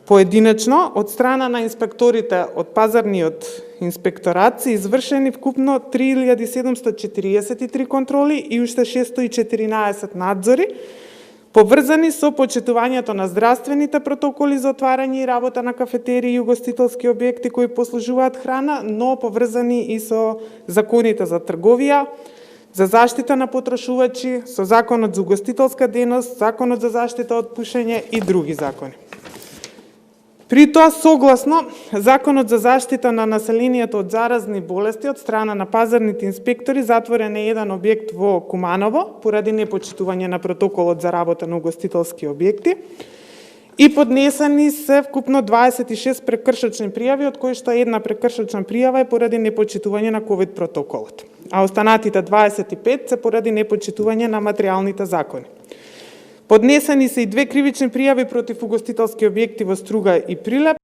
Поединечно, од страна на инспекторите од пазарниот инспекторат се извршени вкупно 3743 контроли и уште 614 надзори, поврзани со почитувањето на здравствените протоколи за отварање и работа на кафетерии и угостителски објекти кои послужуваат храна, но поврзани и со законите за трговија, за заштита на потрошувачи, со Законот за угостителска дејност, Законот за заштита од пушење и други закони. При тоа, согласно Законот за заштита на населението од заразни болести од страна на пазарните инспектори, затворен е еден објект во Куманово, поради непочитување на протоколот за работа на угостителски објекти, и поднесени се вкупно 26 прекршочни пријави, од кои што една прекршочна пријава е поради непочитување на ковид протоколот, а останатите 25 се поради непочитување на материјалните закони. Поднесени се и 2 кривични пријави против угостителски објекти во Струга и Прилеп,